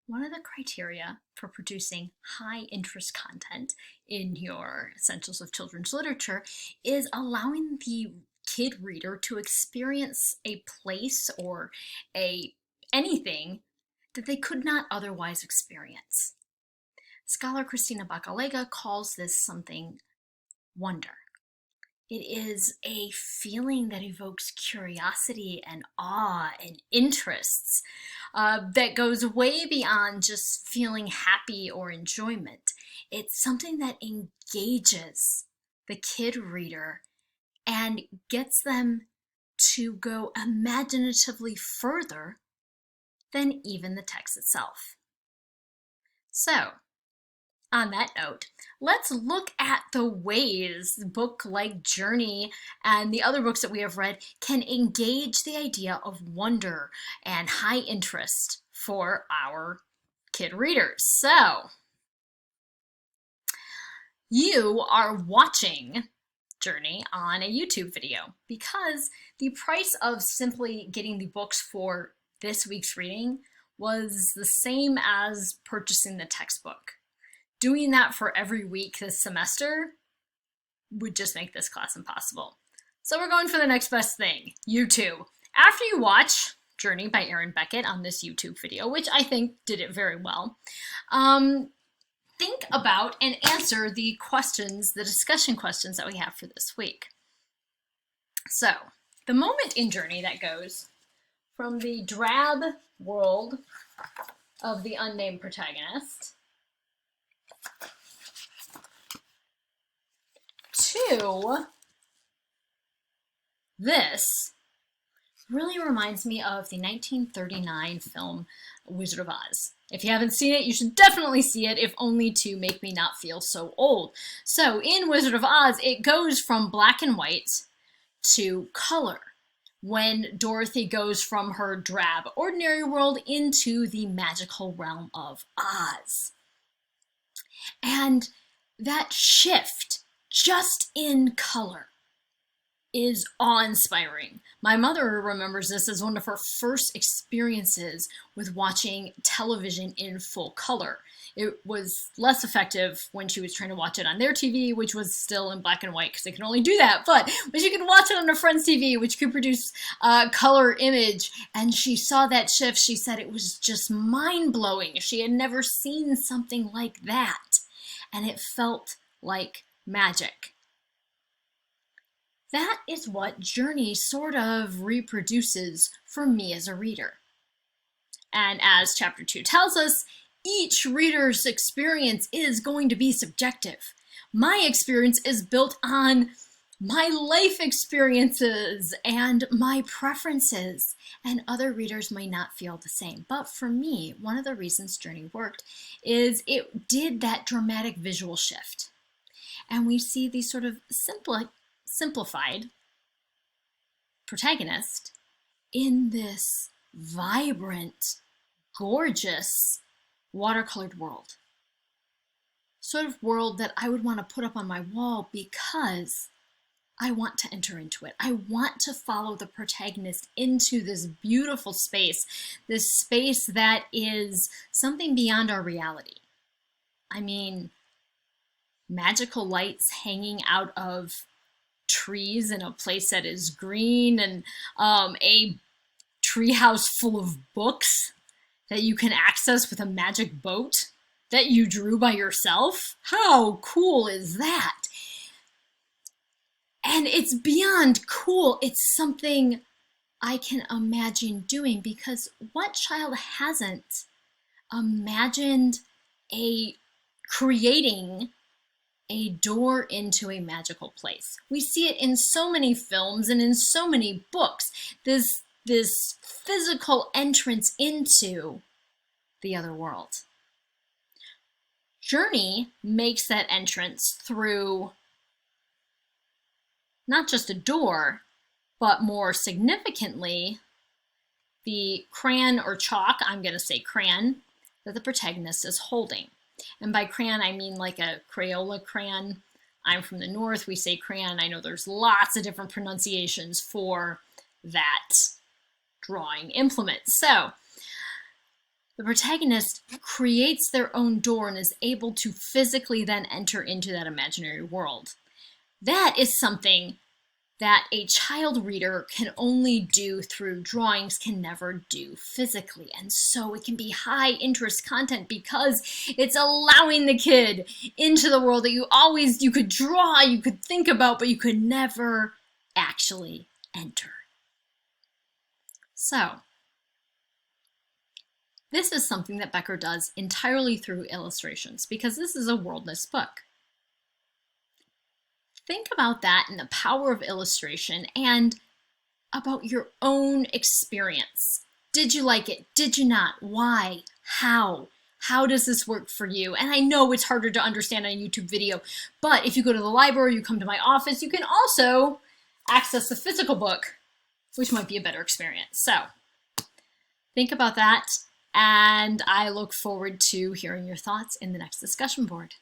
One of the criteria for producing high interest content in your Essentials of Children's Literature is allowing the kid reader to experience a place or a anything that they could not otherwise experience. Scholar Christina Bacalega calls this something wonder. It is a feeling that evokes curiosity and awe and interests that goes way beyond just feeling happy or enjoyment. It's something that engages the kid reader and gets them to go imaginatively further than even the text itself. So, on that note, let's look at the ways a book like Journey and the other books that we have read can engage the idea of wonder and high interest for our kid readers. So, you are watching Journey on a YouTube video because the price of simply getting the books for this week's reading was the same as purchasing the textbook. Doing that for every week this semester would just make this class impossible. So we're going for the next best thing, YouTube. After you watch Journey by Erin Beckett on this YouTube video, which I think did it very well, think about and answer the questions, the discussion questions that we have for this week. So, the moment in Journey that goes from the drab world of the unnamed protagonist to this really reminds me of the 1939 film Wizard of Oz. If you haven't seen it, you should definitely see it, if only to make me not feel so old. So in Wizard of Oz, it goes from black and white to color when Dorothy goes from her drab, ordinary world into the magical realm of Oz. And that shift, just in color, is awe-inspiring. My mother remembers this as one of her first experiences with watching television in full color. It was less effective when she was trying to watch it on their TV, which was still in black and white because they can only do that. But when she could watch it on a friend's TV, which could produce a color image, and she saw that shift, she said it was just mind-blowing. She had never seen something like that, and it felt like magic. That is what Journey sort of reproduces for me as a reader. And as chapter 2 tells us, each reader's experience is going to be subjective. My experience is built on my life experiences and my preferences, and other readers may not feel the same. But for me, one of the reasons Journey worked is it did that dramatic visual shift. And we see these sort of simplified protagonist in this vibrant, gorgeous, watercolored world. Sort of world that I would want to put up on my wall because I want to enter into it. I want to follow the protagonist into this beautiful space, this space that is something beyond our reality. I mean, magical lights hanging out of trees in a place that is green, and a treehouse full of books that you can access with a magic boat that you drew by yourself. How cool is that? And it's beyond cool. It's something I can imagine doing, because what child hasn't imagined creating a door into a magical place? We see it in so many films and in so many books, this physical entrance into the other world. Journey makes that entrance through not just a door, but more significantly, the crayon or chalk, I'm going to say crayon, that the protagonist is holding. And by crayon, I mean like a Crayola crayon. I'm from the north, we say crayon. I know there's lots of different pronunciations for that drawing implement. So the protagonist creates their own door and is able to physically then enter into that imaginary world. That is something that a child reader can only do through drawings, can never do physically. And so it can be high interest content because it's allowing the kid into the world that you could draw, you could think about, but you could never actually enter. So, this is something that Becker does entirely through illustrations because this is a worldless book. Think about that and the power of illustration and about your own experience. Did you like it? Did you not? Why? How? How does this work for you? And I know it's harder to understand on a YouTube video, but if you go to the library, you come to my office, you can also access the physical book, which might be a better experience. So think about that, and I look forward to hearing your thoughts in the next discussion board.